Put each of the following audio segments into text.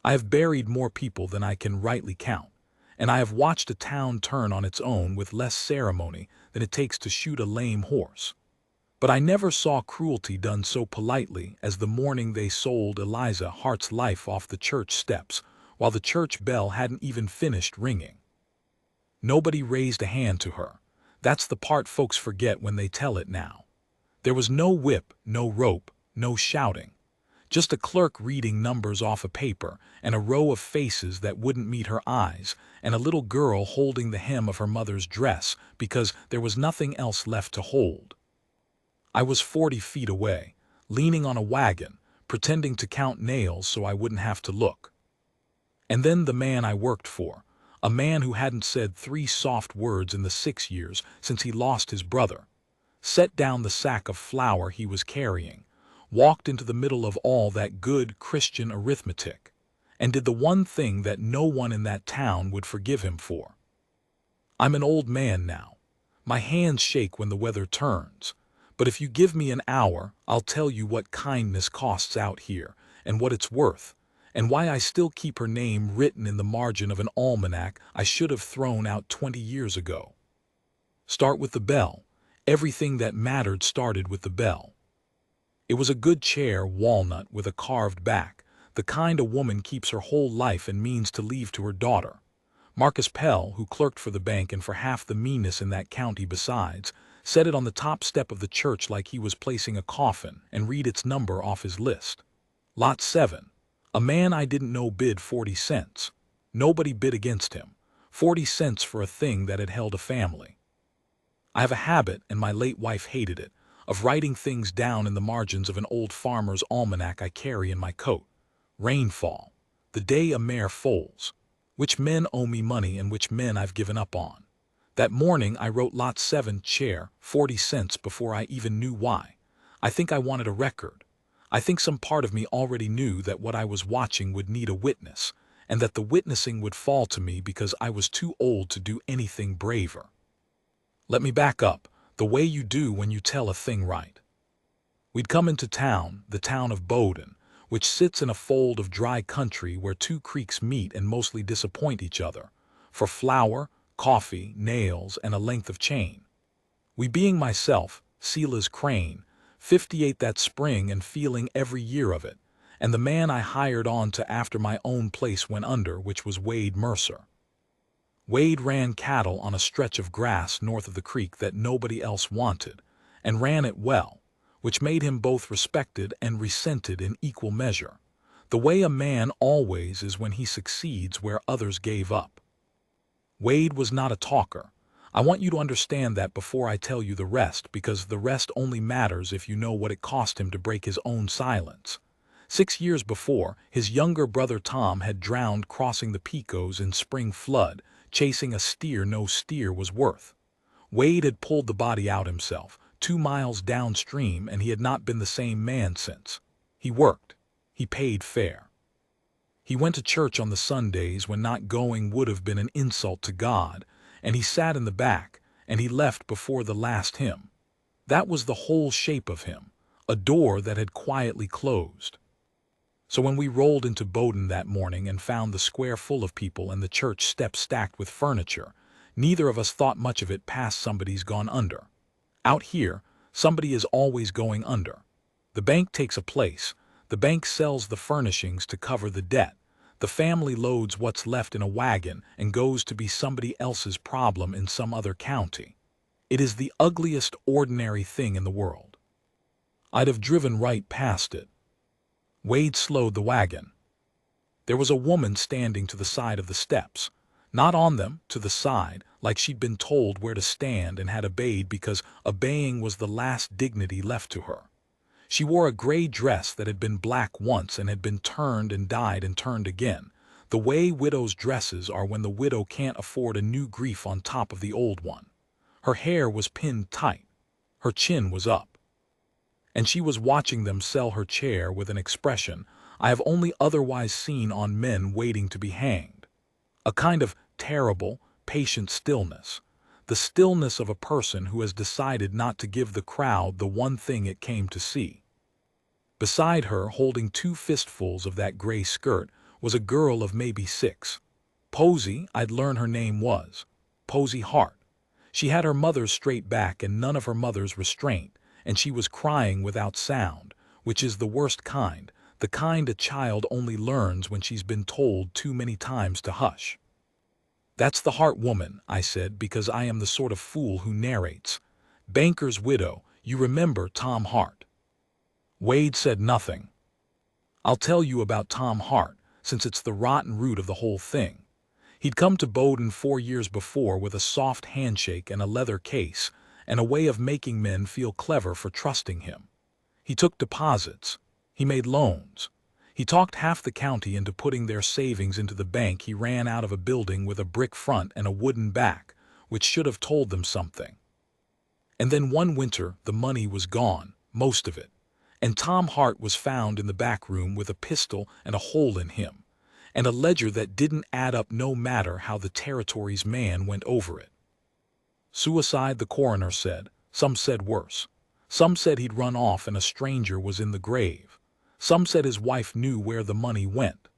I have buried more people than I can rightly count, and I have watched a town turn on its own with less ceremony than it takes to shoot a lame horse. But I never saw cruelty done so politely as the morning they sold Eliza Hart's life off the church steps, while the church bell hadn't even finished ringing. Nobody raised a hand to her. That's the part folks forget when they tell it now. There was no whip, no rope, no shouting. Just a clerk reading numbers off a paper, and a row of faces that wouldn't meet her eyes, and a little girl holding the hem of her mother's dress because there was nothing else left to hold. I was 40 feet away, leaning on a wagon, pretending to count nails so I wouldn't have to look. And then the man I worked for, a man who hadn't said 3 soft words in the 6 years since he lost his brother, set down the sack of flour he was carrying, walked into the middle of all that good Christian arithmetic, and did the one thing that no one in that town would forgive him for. I'm an old man now. My hands shake when the weather turns, but if you give me an hour, I'll tell you what kindness costs out here, and what it's worth, and why I still keep her name written in the margin of an almanac I should have thrown out 20 years ago. Start with the bell. Everything that mattered started with the bell. It was a good chair, walnut, with a carved back, the kind a woman keeps her whole life and means to leave to her daughter. Marcus Pell, who clerked for the bank and for half the meanness in that county besides, set it on the top step of the church like he was placing a coffin, and read its number off his list. Lot 7. A man I didn't know bid 40 cents. Nobody bid against him. 40 cents for a thing that had held a family. I have a habit, and my late wife hated it, of writing things down in the margins of an old farmer's almanac I carry in my coat. Rainfall. The day a mare foals. Which men owe me money and which men I've given up on. That morning I wrote Lot 7 chair, 40 cents before I even knew why. I think I wanted a record. I think some part of me already knew that what I was watching would need a witness, and that the witnessing would fall to me because I was too old to do anything braver. Let me back up, the way you do when you tell a thing right. We'd come into town, the town of Bowden, which sits in a fold of dry country where 2 creeks meet and mostly disappoint each other, for flour, coffee, nails, and a length of chain. We being myself, Sela's Crane, 58 that spring and feeling every year of it, and the man I hired on to after my own place went under, which was Wade Mercer. Wade ran cattle on a stretch of grass north of the creek that nobody else wanted, and ran it well, which made him both respected and resented in equal measure. The way a man always is when he succeeds where others gave up. Wade was not a talker. I want you to understand that before I tell you the rest, because the rest only matters if you know what it cost him to break his own silence. 6 years before, his younger brother Tom had drowned crossing the Pecos in spring flood, chasing a steer no steer was worth. Wade had pulled the body out himself, 2 miles downstream, and he had not been the same man since. He worked. He paid fair. He went to church on the Sundays when not going would have been an insult to God, and he sat in the back, and he left before the last hymn. That was the whole shape of him, a door that had quietly closed. So when we rolled into Bowden that morning and found the square full of people and the church steps stacked with furniture, neither of us thought much of it past somebody's gone under. Out here, somebody is always going under. The bank takes a place. The bank sells the furnishings to cover the debt. The family loads what's left in a wagon and goes to be somebody else's problem in some other county. It is the ugliest, ordinary thing in the world. I'd have driven right past it. Wade slowed the wagon. There was a woman standing to the side of the steps. Not on them, to the side, like she'd been told where to stand and had obeyed because obeying was the last dignity left to her. She wore a gray dress that had been black once and had been turned and dyed and turned again, the way widows' dresses are when the widow can't afford a new grief on top of the old one. Her hair was pinned tight. Her chin was up. And she was watching them sell her chair with an expression I have only otherwise seen on men waiting to be hanged. A kind of terrible, patient stillness. The stillness of a person who has decided not to give the crowd the one thing it came to see. Beside her, holding 2 fistfuls of that gray skirt, was a girl of maybe 6. Posey, I'd learn her name was Posey Hart. She had her mother's straight back and none of her mother's restraint, and she was crying without sound, which is the worst kind, the kind a child only learns when she's been told too many times to hush. "That's the Hart woman," I said, because I am the sort of fool who narrates. "Banker's widow, you remember Tom Hart." Wade said nothing. "I'll tell you about Tom Hart, since it's the rotten root of the whole thing. He'd come to Bowdoin 4 years before with a soft handshake and a leather case, and a way of making men feel clever for trusting him. He took deposits. He made loans. He talked half the county into putting their savings into the bank he ran out of a building with a brick front and a wooden back, which should have told them something. And then one winter the money was gone, most of it, and Tom Hart was found in the back room with a pistol and a hole in him, and a ledger that didn't add up no matter how the territory's man went over it. Suicide, the coroner said. Some said worse. Some said he'd run off and a stranger was in the grave. Some said his wife knew where the money went.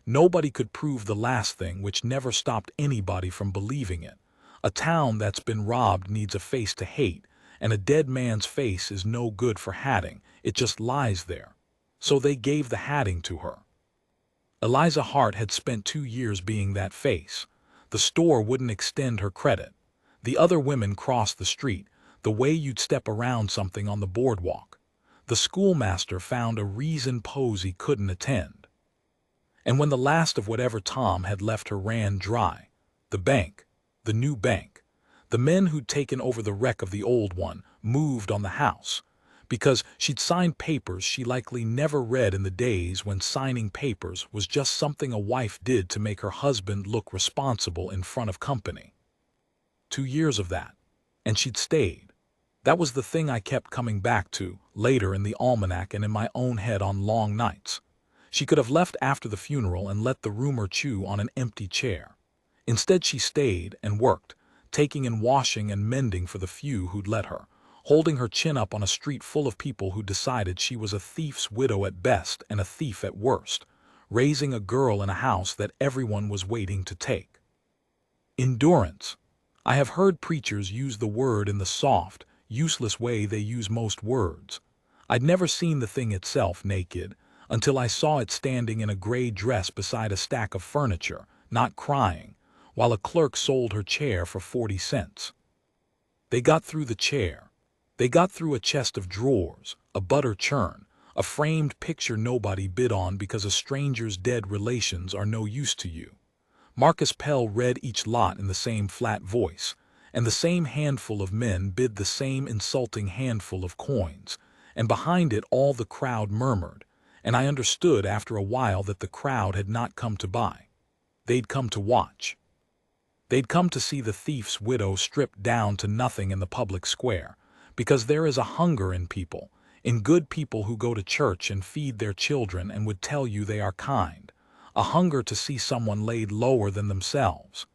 Nobody could prove the last thing, which never stopped anybody from believing it. A town that's been robbed needs a face to hate, and a dead man's face is no good for hatting, it just lies there. So they gave the hatting to her. Eliza Hart had spent 2 years being that face. The store wouldn't extend her credit. The other women crossed the street, the way you'd step around something on the boardwalk. The schoolmaster found a reason Posey couldn't attend. And when the last of whatever Tom had left her ran dry, the bank, the new bank, the men who'd taken over the wreck of the old one moved on the house, because she'd signed papers she likely never read in the days when signing papers was just something a wife did to make her husband look responsible in front of company. 2 years of that, and she'd stayed. That was the thing I kept coming back to, later in the almanac and in my own head on long nights. She could have left after the funeral and let the rumor chew on an empty chair. Instead she stayed and worked, taking in washing and mending for the few who'd let her, holding her chin up on a street full of people who decided she was a thief's widow at best and a thief at worst, raising a girl in a house that everyone was waiting to take. Endurance. I have heard preachers use the word in the soft, useless way they use most words. I'd never seen the thing itself naked, until I saw it standing in a gray dress beside a stack of furniture, not crying, while a clerk sold her chair for 40 cents. They got through the chair. They got through a chest of drawers, a butter churn, a framed picture nobody bid on because a stranger's dead relations are no use to you. Marcus Pell read each lot in the same flat voice, and the same handful of men bid the same insulting handful of coins, and behind it all the crowd murmured, and I understood after a while that the crowd had not come to buy. They'd come to watch. They'd come to see the thief's widow stripped down to nothing in the public square, because there is a hunger in people, in good people who go to church and feed their children and would tell you they are kind, a hunger to see someone laid lower than themselves.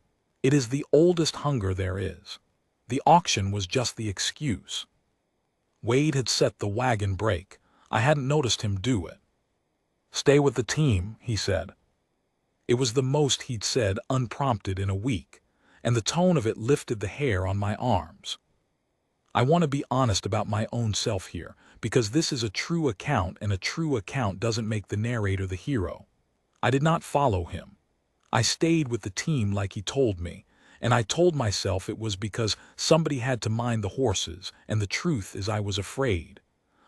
It is the oldest hunger there is. The auction was just the excuse. Wade had set the wagon brake. I hadn't noticed him do it. "Stay with the team," he said. It was the most he'd said unprompted in a week, and the tone of it lifted the hair on my arms. I want to be honest about my own self here, because this is a true account, and a true account doesn't make the narrator the hero. I did not follow him. I stayed with the team like he told me, and I told myself it was because somebody had to mind the horses, and the truth is I was afraid.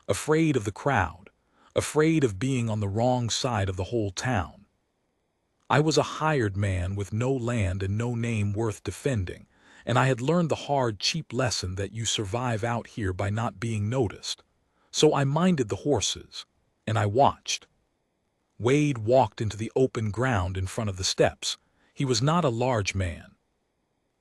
Afraid of the crowd. Afraid of being on the wrong side of the whole town. I was a hired man with no land and no name worth defending, and I had learned the hard, cheap lesson that you survive out here by not being noticed. So I minded the horses, and I watched. Wade walked into the open ground in front of the steps. He was not a large man,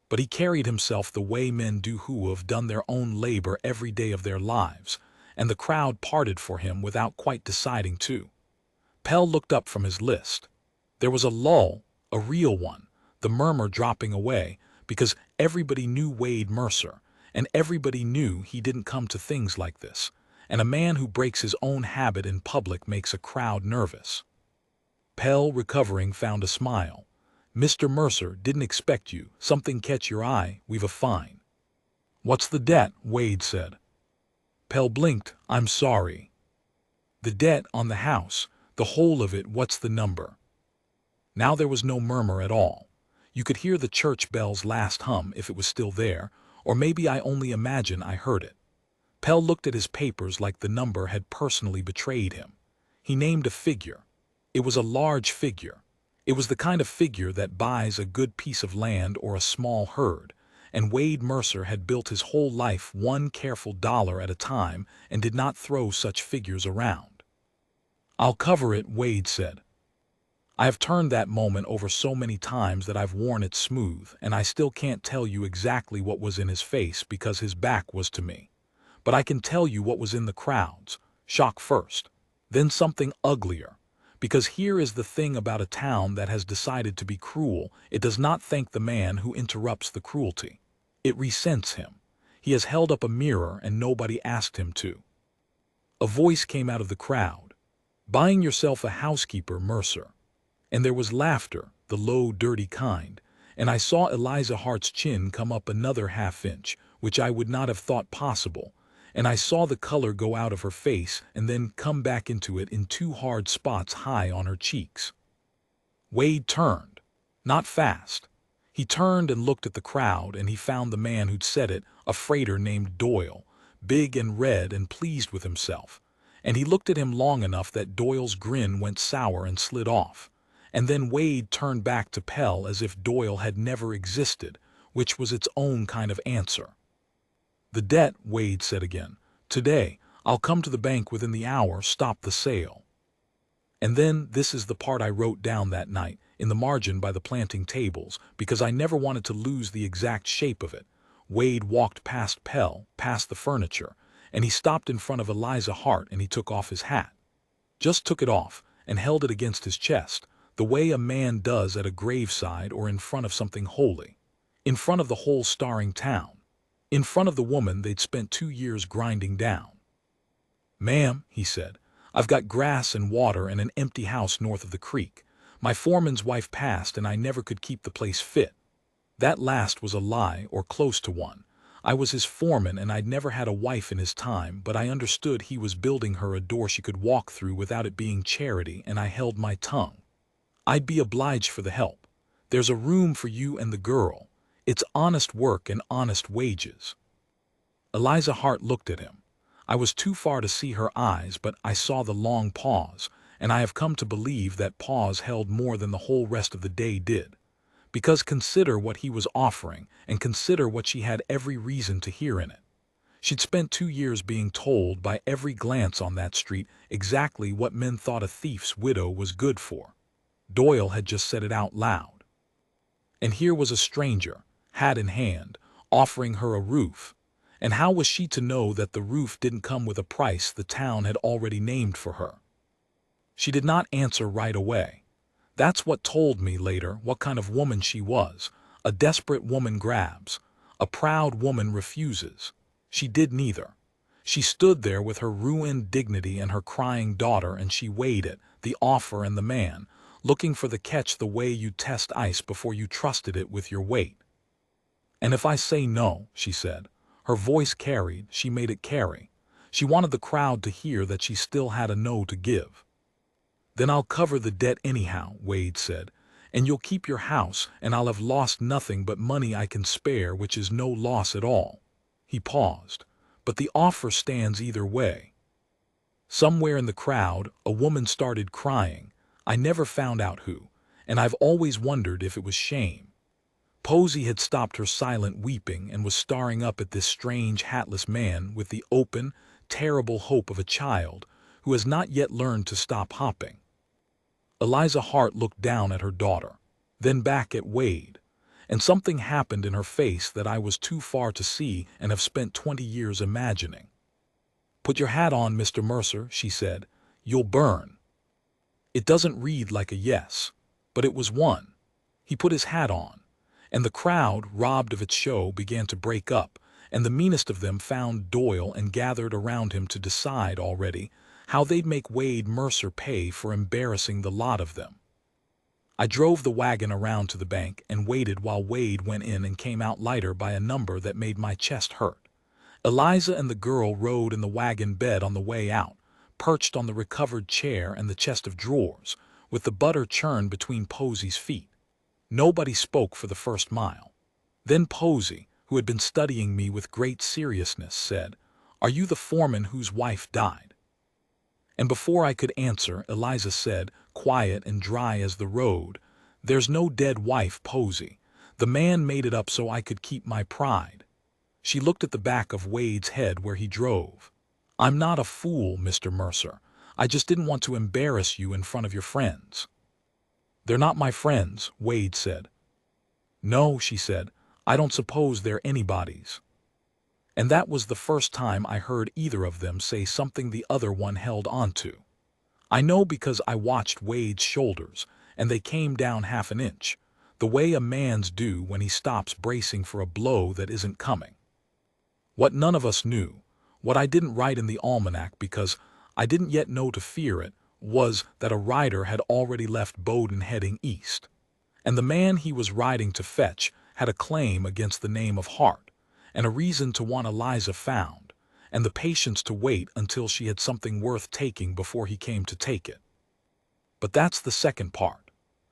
but he carried himself the way men do who have done their own labor every day of their lives, and the crowd parted for him without quite deciding to. Pell looked up from his list. There was a lull, a real one, the murmur dropping away, because everybody knew Wade Mercer, and everybody knew he didn't come to things like this, and a man who breaks his own habit in public makes a crowd nervous. Pell, recovering, found a smile. "Mr. Mercer, didn't expect you. Something catch your eye, we've a fine." "What's the debt?" Wade said. Pell blinked. "I'm sorry." "The debt on the house, the whole of it. What's the number?" Now there was no murmur at all. You could hear the church bell's last hum if it was still there, or maybe I only imagine I heard it. Pell looked at his papers like the number had personally betrayed him. He named a figure. It was a large figure. It was the kind of figure that buys a good piece of land or a small herd, and Wade Mercer had built his whole life one careful dollar at a time and did not throw such figures around. "I'll cover it," Wade said. "I have turned that moment over so many times that I've worn it smooth, and I still can't tell you exactly what was in his face because his back was to me. But I can tell you what was in the crowd's. Shock first, then something uglier. Because here is the thing about a town that has decided to be cruel: it does not thank the man who interrupts the cruelty. It resents him. He has held up a mirror and nobody asked him to." A voice came out of the crowd. "Buying yourself a housekeeper, Mercer." And there was laughter, the low, dirty kind, and I saw Eliza Hart's chin come up another half-inch, which I would not have thought possible, and I saw the color go out of her face and then come back into it in two hard spots high on her cheeks. Wade turned. Not fast. He turned and looked at the crowd, and he found the man who'd said it, a freighter named Doyle, big and red and pleased with himself. And he looked at him long enough that Doyle's grin went sour and slid off. And then Wade turned back to Pell as if Doyle had never existed, which was its own kind of answer. "The debt," Wade said again. "Today. I'll come to the bank within the hour. Stop the sale." And then this is the part I wrote down that night, in the margin by the planting tables, because I never wanted to lose the exact shape of it. Wade walked past Pell, past the furniture, and he stopped in front of Eliza Hart and he took off his hat. Just took it off and held it against his chest, the way a man does at a graveside or in front of something holy. In front of the whole starring town. In front of the woman they'd spent 2 years grinding down. "Ma'am," he said, "I've got grass and water and an empty house north of the creek. My foreman's wife passed and I never could keep the place fit." That last was a lie, or close to one. I was his foreman and I'd never had a wife in his time, but I understood he was building her a door she could walk through without it being charity, and I held my tongue. "I'd be obliged for the help. There's a room for you and the girl. It's honest work and honest wages." Eliza Hart looked at him. I was too far to see her eyes, but I saw the long pause, and I have come to believe that pause held more than the whole rest of the day did. Because consider what he was offering, and consider what she had every reason to hear in it. She'd spent 2 years being told by every glance on that street exactly what men thought a thief's widow was good for. Doyle had just said it out loud. And here was a stranger, hat in hand, offering her a roof. And how was she to know that the roof didn't come with a price the town had already named for her? She did not answer right away. That's what told me later what kind of woman she was. A desperate woman grabs. A proud woman refuses. She did neither. She stood there with her ruined dignity and her crying daughter, and she weighed it, the offer and the man, looking for the catch the way you test ice before you trusted it with your weight. "And if I say no," she said. Her voice carried, she made it carry. She wanted the crowd to hear that she still had a no to give. "Then I'll cover the debt anyhow," Wade said, "and you'll keep your house, and I'll have lost nothing but money I can spare, which is no loss at all." He paused. "But the offer stands either way." Somewhere in the crowd, a woman started crying. I never found out who, and I've always wondered if it was shame. Posey had stopped her silent weeping and was staring up at this strange hatless man with the open, terrible hope of a child who has not yet learned to stop hopping. Eliza Hart looked down at her daughter, then back at Wade, and something happened in her face that I was too far to see and have spent 20 years imagining. "Put your hat on, Mr. Mercer," she said. "You'll burn." It doesn't read like a yes, but it was one. He put his hat on, and the crowd, robbed of its show, began to break up, and the meanest of them found Doyle and gathered around him to decide already how they'd make Wade Mercer pay for embarrassing the lot of them. I drove the wagon around to the bank and waited while Wade went in and came out lighter by a number that made my chest hurt. Eliza and the girl rode in the wagon bed on the way out, perched on the recovered chair and the chest of drawers, with the butter churned between Posey's feet. Nobody spoke for the first mile. Then Posey, who had been studying me with great seriousness, said, "Are you the foreman whose wife died?" And before I could answer, Eliza said, quiet and dry as the road, "There's no dead wife, Posey. The man made it up so I could keep my pride." She looked at the back of Wade's head where he drove. "I'm not a fool, Mr. Mercer. I just didn't want to embarrass you in front of your friends." "They're not my friends," Wade said. "No," she said, "I don't suppose they're anybody's." And that was the first time I heard either of them say something the other one held onto. I know because I watched Wade's shoulders, and they came down half an inch, the way a man's do when he stops bracing for a blow that isn't coming. What none of us knew, what I didn't write in the almanac because I didn't yet know to fear it, was that a rider had already left Bowden heading east. And the man he was riding to fetch had a claim against the name of Hart, and a reason to want Eliza found, and the patience to wait until she had something worth taking before he came to take it. But that's the second part.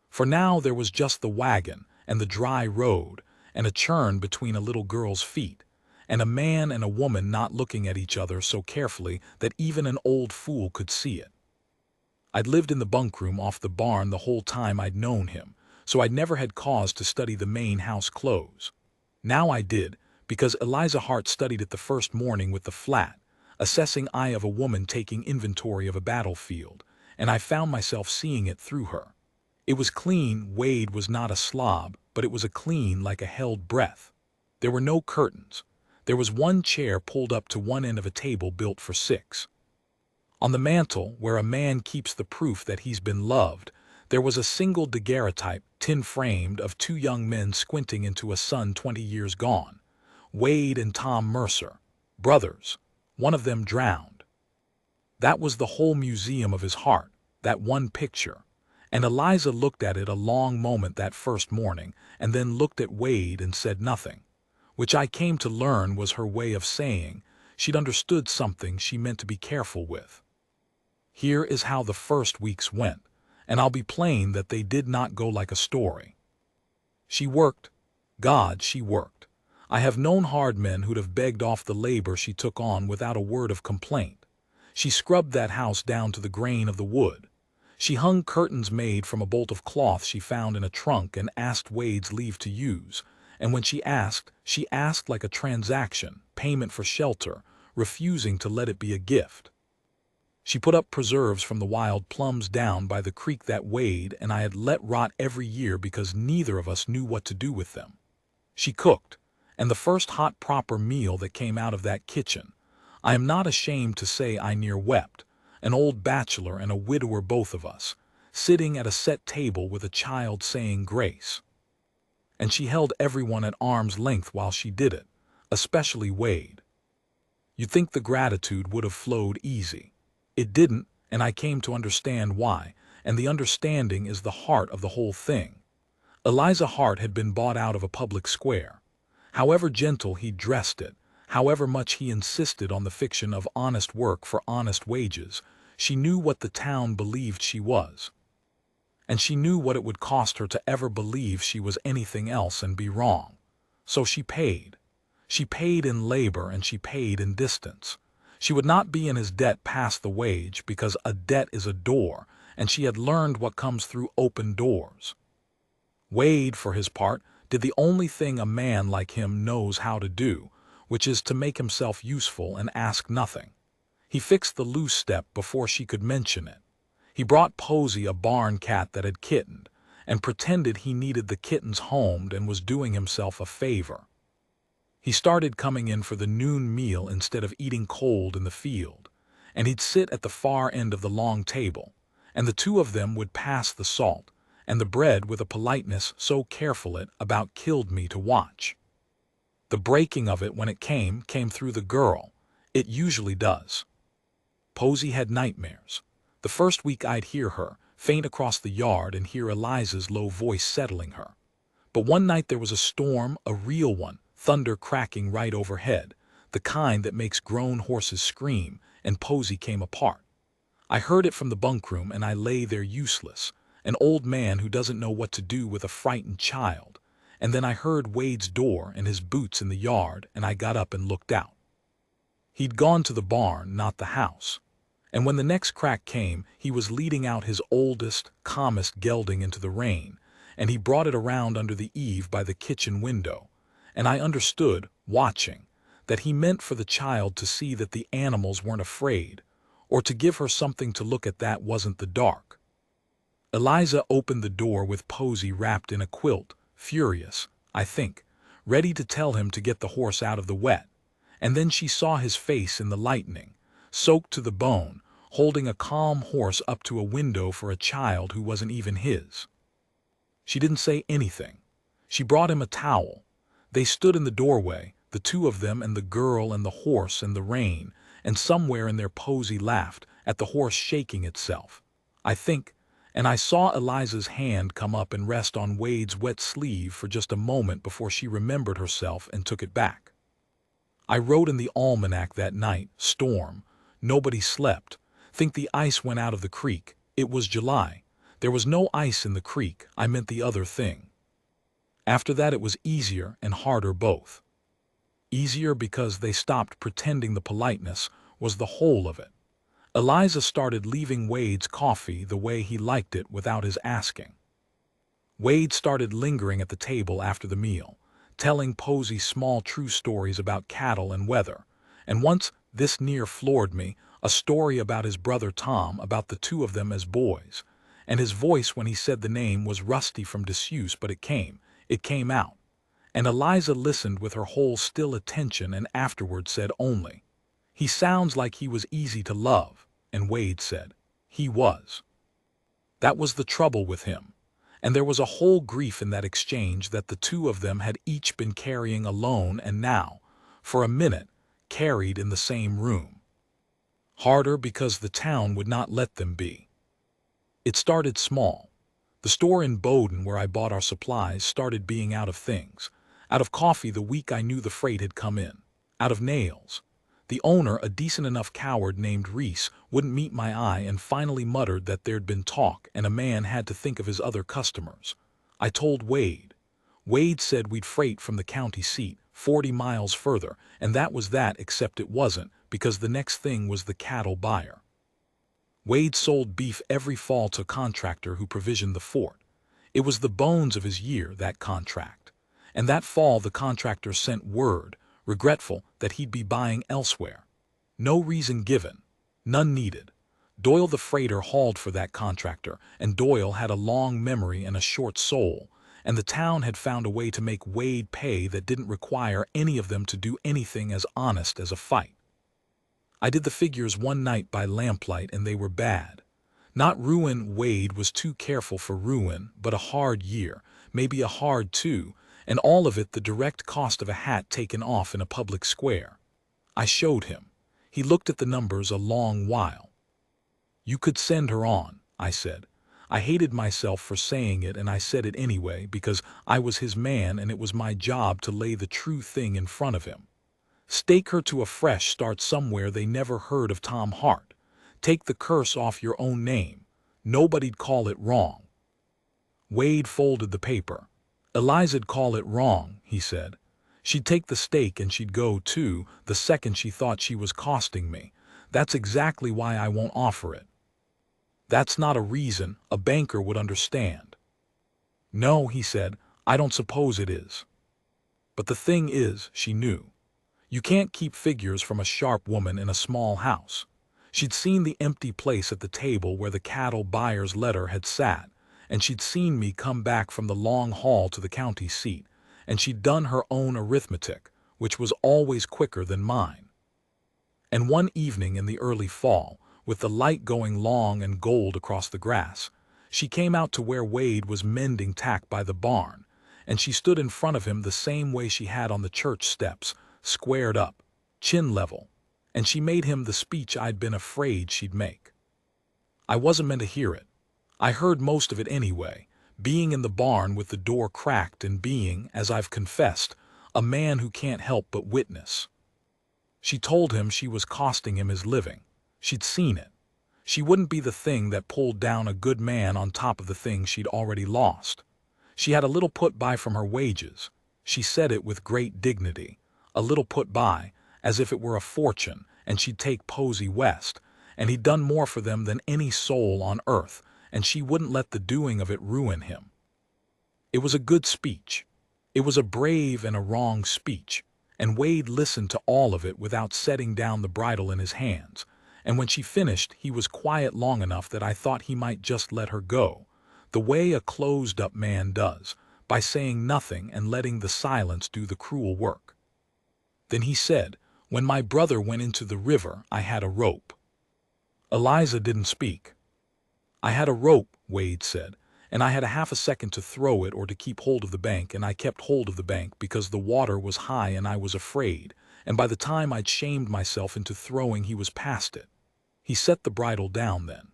For now there was just the wagon and the dry road and a churn between a little girl's feet, and a man and a woman not looking at each other so carefully that even an old fool could see it. I'd lived in the bunkroom off the barn the whole time I'd known him, so I'd never had cause to study the main house clothes. Now I did, because Eliza Hart studied it the first morning with the flat, assessing eye of a woman taking inventory of a battlefield, and I found myself seeing it through her. It was clean. Wade was not a slob, but it was a clean like a held breath. There were no curtains. There was one chair pulled up to one end of a table built for 6. On the mantel, where a man keeps the proof that he's been loved, there was a single daguerreotype, tin-framed, of 2 young men squinting into a sun 20 years gone. Wade and Tom Mercer, brothers, one of them drowned. That was the whole museum of his heart, that one picture. And Eliza looked at it a long moment that first morning, and then looked at Wade and said nothing, which I came to learn was her way of saying she'd understood something she meant to be careful with. Here is how the first weeks went, and I'll be plain that they did not go like a story. She worked. God, she worked. I have known hard men who'd have begged off the labor she took on without a word of complaint. She scrubbed that house down to the grain of the wood. She hung curtains made from a bolt of cloth she found in a trunk and asked Wade's leave to use, and when she asked like a transaction, payment for shelter, refusing to let it be a gift. She put up preserves from the wild plums down by the creek that Wade and I had let rot every year because neither of us knew what to do with them. She cooked, and the first hot proper meal that came out of that kitchen, I am not ashamed to say I near wept, an old bachelor and a widower both of us, sitting at a set table with a child saying grace. And she held everyone at arm's length while she did it, especially Wade. You'd think the gratitude would have flowed easy. It didn't, and I came to understand why, and the understanding is the heart of the whole thing. Eliza Hart had been bought out of a public square. However gentle he dressed it, however much he insisted on the fiction of honest work for honest wages, she knew what the town believed she was. And she knew what it would cost her to ever believe she was anything else and be wrong. So she paid. She paid in labor and she paid in distance. She would not be in his debt past the wage because a debt is a door, and she had learned what comes through open doors. Wade, for his part, did the only thing a man like him knows how to do, which is to make himself useful and ask nothing. He fixed the loose step before she could mention it. He brought Posey a barn cat that had kittened, and pretended he needed the kittens homed and was doing himself a favor. He started coming in for the noon meal instead of eating cold in the field, and he'd sit at the far end of the long table, and the two of them would pass the salt and the bread with a politeness so careful it about killed me to watch. The breaking of it when it came through the girl. It usually does. Posey had nightmares. The first week I'd hear her, faint across the yard and hear Eliza's low voice settling her. But one night there was a storm, a real one, thunder cracking right overhead, the kind that makes grown horses scream, and Posey came apart. I heard it from the bunk room and I lay there useless, an old man who doesn't know what to do with a frightened child. And then I heard Wade's door and his boots in the yard, and I got up and looked out. He'd gone to the barn, not the house. And when the next crack came, he was leading out his oldest, calmest gelding into the rain, and he brought it around under the eave by the kitchen window. And I understood, watching, that he meant for the child to see that the animals weren't afraid, or to give her something to look at that wasn't the dark. Eliza opened the door with Posey wrapped in a quilt, furious, I think, ready to tell him to get the horse out of the wet. And then she saw his face in the lightning, soaked to the bone, holding a calm horse up to a window for a child who wasn't even his. She didn't say anything. She brought him a towel. They stood in the doorway, the two of them and the girl and the horse and the rain, and somewhere in there Posey laughed at the horse shaking itself, I think, and I saw Eliza's hand come up and rest on Wade's wet sleeve for just a moment before she remembered herself and took it back. I wrote in the almanac that night, storm, nobody slept, think the ice went out of the creek, it was July, there was no ice in the creek, I meant the other thing. After that it was easier and harder both. Easier because they stopped pretending the politeness was the whole of it. Eliza started leaving Wade's coffee the way he liked it without his asking. Wade started lingering at the table after the meal, telling Posey small true stories about cattle and weather, and once, this near floored me, a story about his brother Tom, about the two of them as boys, and his voice when he said the name was rusty from disuse, but it came out, and Eliza listened with her whole still attention and afterward said only, "He sounds like he was easy to love," and Wade said, "He was." That was the trouble with him. And there was a whole grief in that exchange that the two of them had each been carrying alone and now, for a minute, carried in the same room. Harder because the town would not let them be. It started small. The store in Bowden where I bought our supplies started being out of things. Out of coffee the week I knew the freight had come in. Out of nails. The owner, a decent enough coward named Reese, wouldn't meet my eye and finally muttered that there'd been talk and a man had to think of his other customers. I told Wade. Wade said we'd freight from the county seat, 40 miles further, and that was that, except it wasn't, because the next thing was the cattle buyer. Wade sold beef every fall to a contractor who provisioned the fort. It was the bones of his year, that contract. And that fall the contractor sent word, regretful, that he'd be buying elsewhere. No reason given. None needed. Doyle the freighter hauled for that contractor, and Doyle had a long memory and a short soul, and the town had found a way to make Wade pay that didn't require any of them to do anything as honest as a fight. I did the figures one night by lamplight and they were bad. Not ruin, Wade was too careful for ruin, but a hard year, maybe a hard two, and all of it the direct cost of a hat taken off in a public square. I showed him. He looked at the numbers a long while. "You could send her on," I said. I hated myself for saying it, and I said it anyway because I was his man and it was my job to lay the true thing in front of him. Stake her to a fresh start somewhere they never heard of Tom Hart. Take the curse off your own name. Nobody'd call it wrong. Wade folded the paper. "Eliza'd call it wrong," he said. "She'd take the stake and she'd go too the second she thought she was costing me. That's exactly why I won't offer it." "That's not a reason, a banker would understand." "No," he said, "I don't suppose it is. But the thing is, she knew. You can't keep figures from a sharp woman in a small house. She'd seen the empty place at the table where the cattle buyer's letter had sat, and she'd seen me come back from the long haul to the county seat, and she'd done her own arithmetic, which was always quicker than mine. And one evening in the early fall, with the light going long and gold across the grass, she came out to where Wade was mending tack by the barn, and she stood in front of him the same way she had on the church steps, squared up, chin level, and she made him the speech I'd been afraid she'd make. I wasn't meant to hear it. I heard most of it anyway, being in the barn with the door cracked and being, as I've confessed, a man who can't help but witness. She told him she was costing him his living. She'd seen it. She wouldn't be the thing that pulled down a good man on top of the thing she'd already lost. She had a little put by from her wages. She said it with great dignity. A little put by, as if it were a fortune, and she'd take Posey West, and he'd done more for them than any soul on earth, and she wouldn't let the doing of it ruin him. It was a good speech. It was a brave and a wrong speech, and Wade listened to all of it without setting down the bridle in his hands, and when she finished he was quiet long enough that I thought he might just let her go, the way a closed-up man does, by saying nothing and letting the silence do the cruel work. Then he said, "When my brother went into the river, I had a rope." Eliza didn't speak. "I had a rope," Wade said, "and I had a half a second to throw it or to keep hold of the bank, and I kept hold of the bank because the water was high and I was afraid, and by the time I'd shamed myself into throwing he was past it." He set the bridle down then.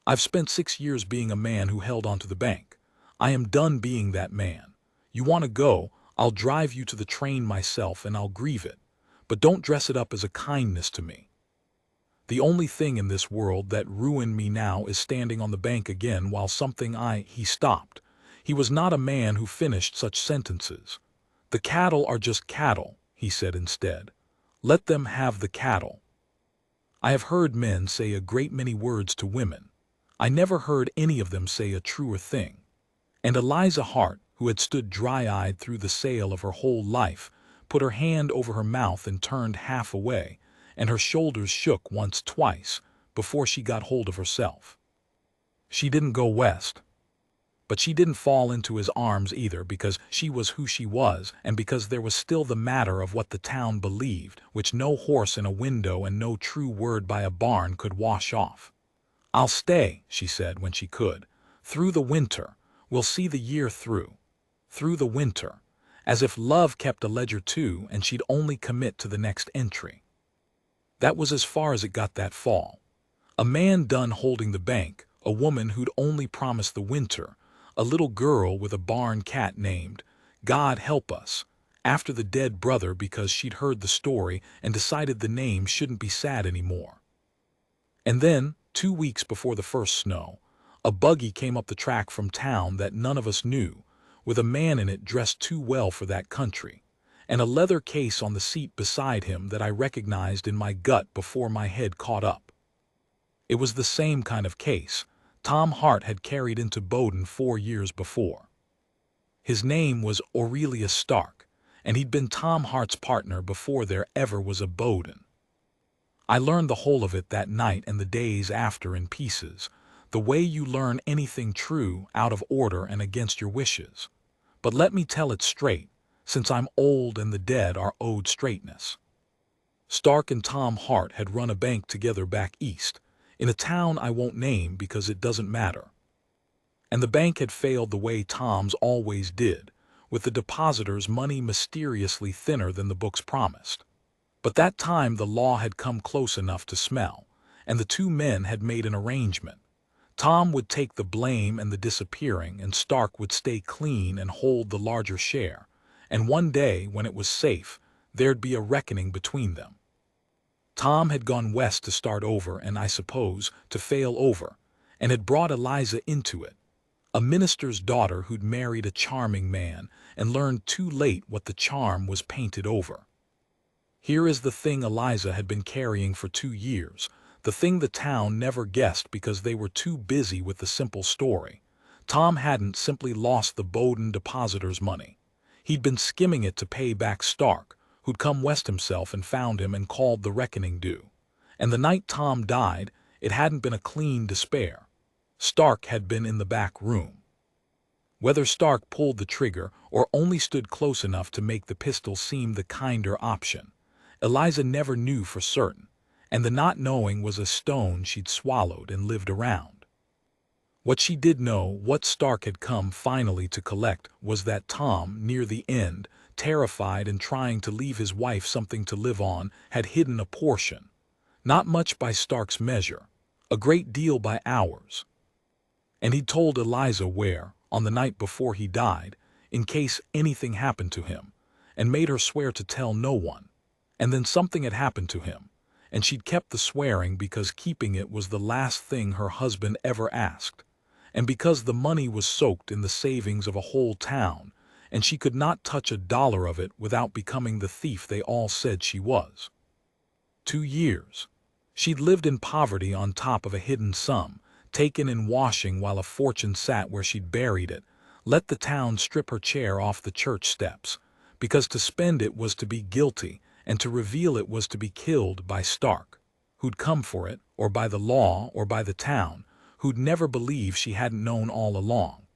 "I've spent 6 years being a man who held onto the bank. I am done being that man. You want to go, I'll drive you to the train myself and I'll grieve it, but don't dress it up as a kindness to me. The only thing in this world that ruined me now is standing on the bank again while something He stopped. He was not a man who finished such sentences. "The cattle are just cattle," he said instead. "Let them have the cattle." I have heard men say a great many words to women. I never heard any of them say a truer thing. And Eliza Hart, who had stood dry-eyed through the sale of her whole life, put her hand over her mouth and turned half away, and her shoulders shook once, twice, before she got hold of herself. She didn't go west. But she didn't fall into his arms either, because she was who she was, and because there was still the matter of what the town believed, which no horse in a window and no true word by a barn could wash off. "I'll stay," she said when she could, "through the winter. We'll see the year through. Through the winter." As if love kept a ledger too, and she'd only commit to the next entry. That was as far as it got that fall. A man done holding the bank, a woman who'd only promised the winter, a little girl with a barn cat named, God help us, after the dead brother because she'd heard the story and decided the name shouldn't be sad anymore. And then, 2 weeks before the first snow, a buggy came up the track from town that none of us knew, with a man in it dressed too well for that country, and a leather case on the seat beside him that I recognized in my gut before my head caught up. It was the same kind of case Tom Hart had carried into Bowden 4 years before. His name was Aurelius Stark, and he'd been Tom Hart's partner before there ever was a Bowden. I learned the whole of it that night and the days after in pieces, the way you learn anything true out of order and against your wishes. But let me tell it straight, since I'm old and the dead are owed straightness. Stark and Tom Hart had run a bank together back east, in a town I won't name because it doesn't matter. And the bank had failed the way Tom's always did, with the depositors' money mysteriously thinner than the books promised. But that time the law had come close enough to smell, and the two men had made an arrangement. Tom would take the blame and the disappearing, and Stark would stay clean and hold the larger share, and one day, when it was safe, there'd be a reckoning between them. Tom had gone west to start over and, I suppose, to fail over, and had brought Eliza into it, a minister's daughter who'd married a charming man and learned too late what the charm was painted over. Here is the thing Eliza had been carrying for 2 years, the thing the town never guessed because they were too busy with the simple story. Tom hadn't simply lost the Bowden depositors' money. He'd been skimming it to pay back Stark, who'd come west himself and found him and called the reckoning due. And the night Tom died, it hadn't been a clean despair. Stark had been in the back room. Whether Stark pulled the trigger or only stood close enough to make the pistol seem the kinder option, Eliza never knew for certain, and the not knowing was a stone she'd swallowed and lived around. What she did know, what Stark had come finally to collect, was that Tom, near the end, terrified and trying to leave his wife something to live on, had hidden a portion. Not much by Stark's measure, a great deal by ours. And he'd told Eliza where, on the night before he died, in case anything happened to him, and made her swear to tell no one. And then something had happened to him, and she'd kept the swearing because keeping it was the last thing her husband ever asked, and because the money was soaked in the savings of a whole town, and she could not touch a dollar of it without becoming the thief they all said she was. 2 years. She'd lived in poverty on top of a hidden sum, taken in washing while a fortune sat where she'd buried it, let the town strip her chair off the church steps, because to spend it was to be guilty, and to reveal it was to be killed by Stark, who'd come for it, or by the law, or by the town, who'd never believe she hadn't known all along.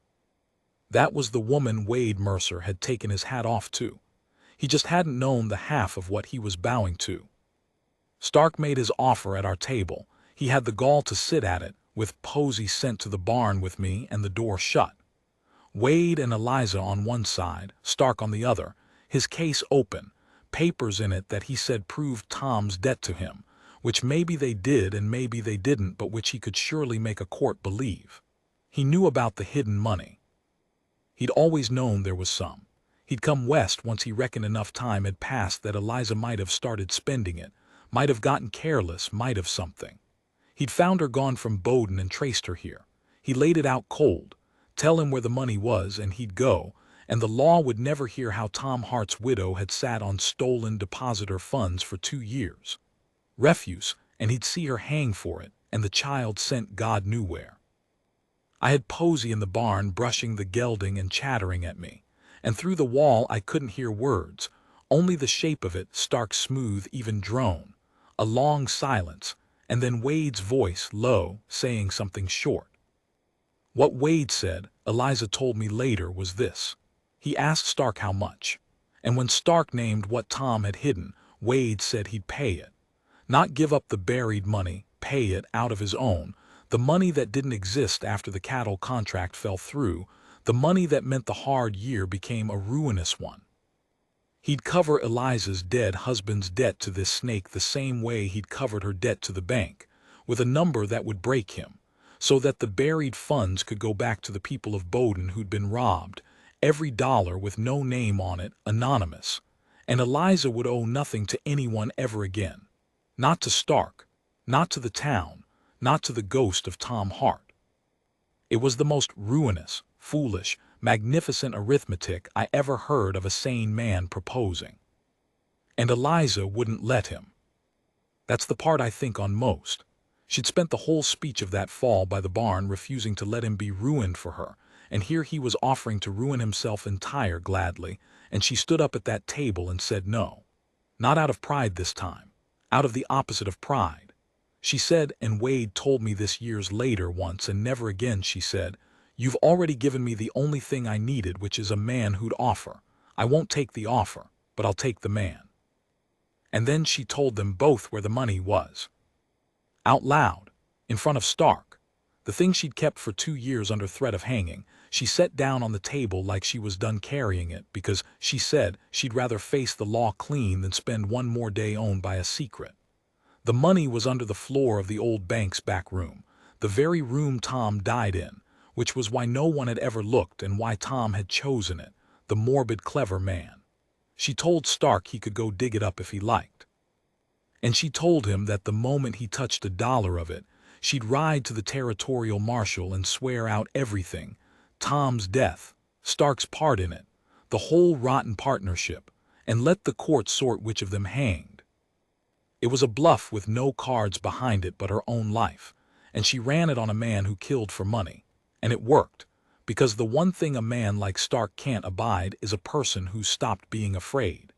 That was the woman Wade Mercer had taken his hat off to. He just hadn't known the half of what he was bowing to. Stark made his offer at our table. He had the gall to sit at it, with Posey sent to the barn with me and the door shut. Wade and Eliza on one side, Stark on the other, his case open, papers in it that he said proved Tom's debt to him, which maybe they did and maybe they didn't, but which he could surely make a court believe. He knew about the hidden money. He'd always known there was some. He'd come west once he reckoned enough time had passed that Eliza might have started spending it, might have gotten careless, might have something. He'd found her gone from Bowden and traced her here. He laid it out cold. Tell him where the money was and he'd go, and the law would never hear how Tom Hart's widow had sat on stolen depositor funds for 2 years. Refuse, and he'd see her hang for it, and the child sent God knew where. I had Posey in the barn brushing the gelding and chattering at me, and through the wall I couldn't hear words, only the shape of it, Stark's smooth, even drone, a long silence, and then Wade's voice, low, saying something short. What Wade said, Eliza told me later, was this. He asked Stark how much, and when Stark named what Tom had hidden, Wade said he'd pay it. Not give up the buried money, pay it out of his own, the money that didn't exist after the cattle contract fell through, the money that meant the hard year became a ruinous one. He'd cover Eliza's dead husband's debt to this snake the same way he'd covered her debt to the bank, with a number that would break him, so that the buried funds could go back to the people of Bowden who'd been robbed, every dollar with no name on it, anonymous, and Eliza would owe nothing to anyone ever again. Not to Stark, not to the town, not to the ghost of Tom Hart. It was the most ruinous, foolish, magnificent arithmetic I ever heard of a sane man proposing. And Eliza wouldn't let him. That's the part I think on most. She'd spent the whole speech of that fall by the barn refusing to let him be ruined for her, and here he was offering to ruin himself entire gladly, and she stood up at that table and said no. Not out of pride this time, out of the opposite of pride. She said, and Wade told me this years later once and never again, she said, "You've already given me the only thing I needed, which is a man who'd offer. I won't take the offer, but I'll take the man." And then she told them both where the money was. Out loud, in front of Stark. The thing she'd kept for 2 years under threat of hanging, she set down on the table like she was done carrying it, because, she said, she'd rather face the law clean than spend one more day owned by a secret. The money was under the floor of the old bank's back room, the very room Tom died in, which was why no one had ever looked and why Tom had chosen it, the morbid, clever man. She told Stark he could go dig it up if he liked. And she told him that the moment he touched a dollar of it, she'd ride to the territorial marshal and swear out everything, Tom's death, Stark's part in it, the whole rotten partnership, and let the court sort which of them hanged. It was a bluff with no cards behind it but her own life, and she ran it on a man who killed for money. And it worked, because the one thing a man like Stark can't abide is a person who's stopped being afraid.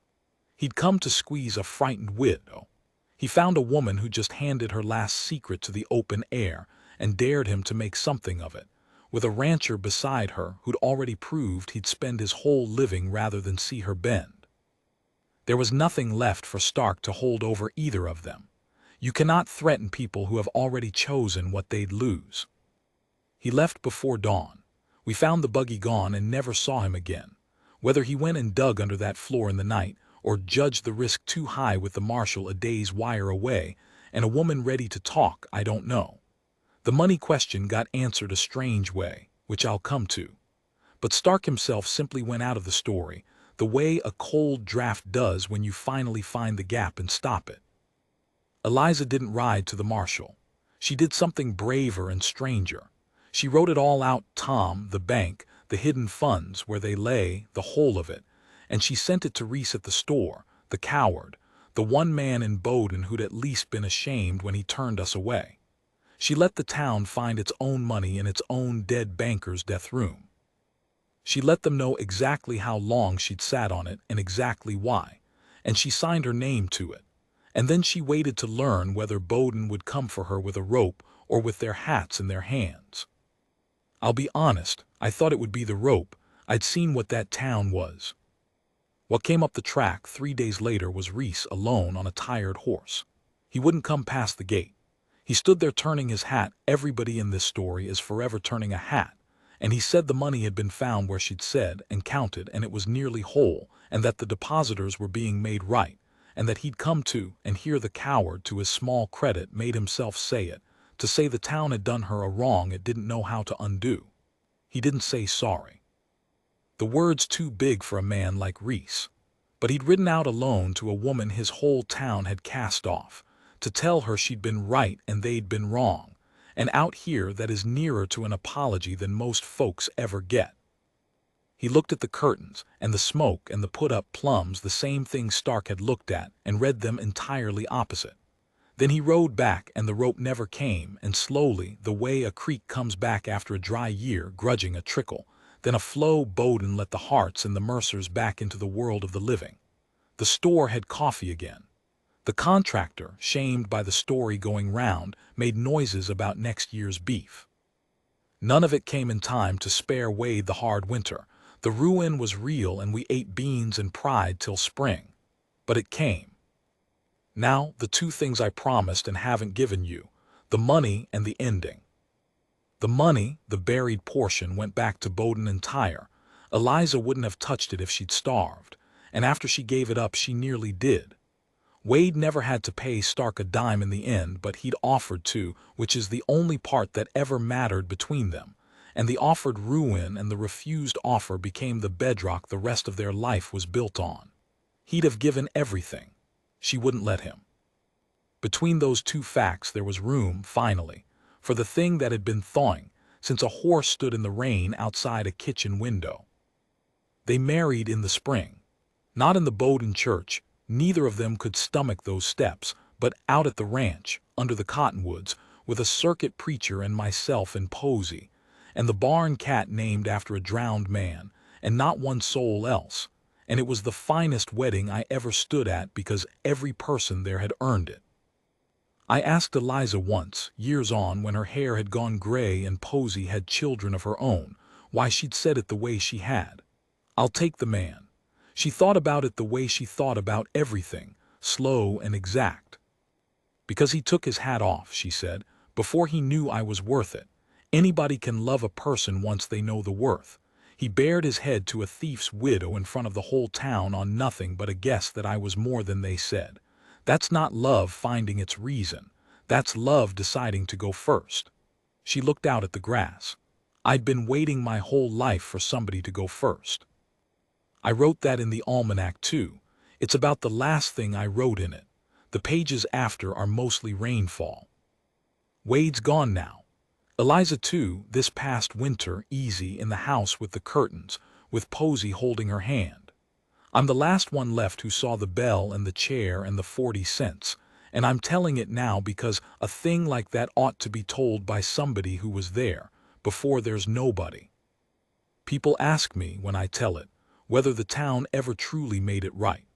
He'd come to squeeze a frightened widow. He found a woman who just handed her last secret to the open air and dared him to make something of it, with a rancher beside her who'd already proved he'd spend his whole living rather than see her bend. There was nothing left for Stark to hold over either of them. You cannot threaten people who have already chosen what they'd lose. He left before dawn. We found the buggy gone and never saw him again. Whether he went and dug under that floor in the night, or judged the risk too high with the marshal a day's wire away and a woman ready to talk, I don't know. The money question got answered a strange way, which I'll come to. But Stark himself simply went out of the story, the way a cold draft does when you finally find the gap and stop it. Eliza didn't ride to the marshal. She did something braver and stranger. She wrote it all out: Tom, the bank, the hidden funds, where they lay, the whole of it. And she sent it to Reese at the store, the coward, the one man in Bowden who'd at least been ashamed when he turned us away. She let the town find its own money in its own dead banker's death room. She let them know exactly how long she'd sat on it and exactly why, and she signed her name to it. And then she waited to learn whether Bowden would come for her with a rope or with their hats in their hands. I'll be honest, I thought it would be the rope. I'd seen what that town was. What came up the track 3 days later was Reese alone on a tired horse. He wouldn't come past the gate. He stood there turning his hat. Everybody in this story is forever turning a hat. And he said the money had been found where she'd said and counted, and it was nearly whole, and that the depositors were being made right, and that he'd come to, and here the coward, to his small credit, made himself say it, to say the town had done her a wrong it didn't know how to undo. He didn't say sorry. The word's too big for a man like Reese. But he'd ridden out alone to a woman his whole town had cast off, to tell her she'd been right and they'd been wrong, and out here that is nearer to an apology than most folks ever get. He looked at the curtains and the smoke and the put-up plums, the same thing Stark had looked at, and read them entirely opposite. Then he rode back, and the rope never came, and slowly, the way a creek comes back after a dry year, grudging a trickle, then a flow, Bowden let the Harts and the Mercers back into the world of the living. The store had coffee again. The contractor, shamed by the story going round, made noises about next year's beef. None of it came in time to spare Wade the hard winter. The ruin was real, and we ate beans and pride till spring. But it came. Now, the two things I promised and haven't given you, the money and the ending. The money, the buried portion, went back to Bowden entire. Eliza wouldn't have touched it if she'd starved, and after she gave it up she nearly did. Wade never had to pay Stark a dime in the end, but he'd offered to, which is the only part that ever mattered between them, and the offered ruin and the refused offer became the bedrock the rest of their life was built on. He'd have given everything. She wouldn't let him. Between those two facts there was room, finally, for the thing that had been thawing since a horse stood in the rain outside a kitchen window. They married in the spring. Not in the Bowden church. Neither of them could stomach those steps, but out at the ranch, under the cottonwoods, with a circuit preacher and myself and Posey, and the barn cat named after a drowned man, and not one soul else. And it was the finest wedding I ever stood at because every person there had earned it. I asked Eliza once, years on, when her hair had gone gray and Posey had children of her own, why she'd said it the way she had. I'll take the man. She thought about it the way she thought about everything, slow and exact. Because he took his hat off, she said, before he knew I was worth it. Anybody can love a person once they know the worth. He bared his head to a thief's widow in front of the whole town on nothing but a guess that I was more than they said. That's not love finding its reason. That's love deciding to go first. She looked out at the grass. I'd been waiting my whole life for somebody to go first. I wrote that in the almanac too. It's about the last thing I wrote in it. The pages after are mostly rainfall. Wade's gone now. Eliza too, this past winter, easy in the house with the curtains, with Posey holding her hand. I'm the last one left who saw the bell and the chair and the 40 cents, and I'm telling it now because a thing like that ought to be told by somebody who was there, before there's nobody. People ask me, when I tell it, whether the town ever truly made it right,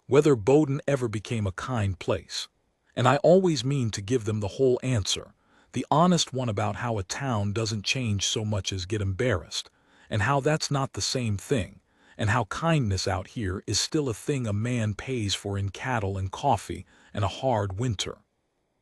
whether Bowden ever became a kind place. And I always mean to give them the whole answer, the honest one about how a town doesn't change so much as get embarrassed, and how that's not the same thing, and how kindness out here is still a thing a man pays for in cattle and coffee and a hard winter.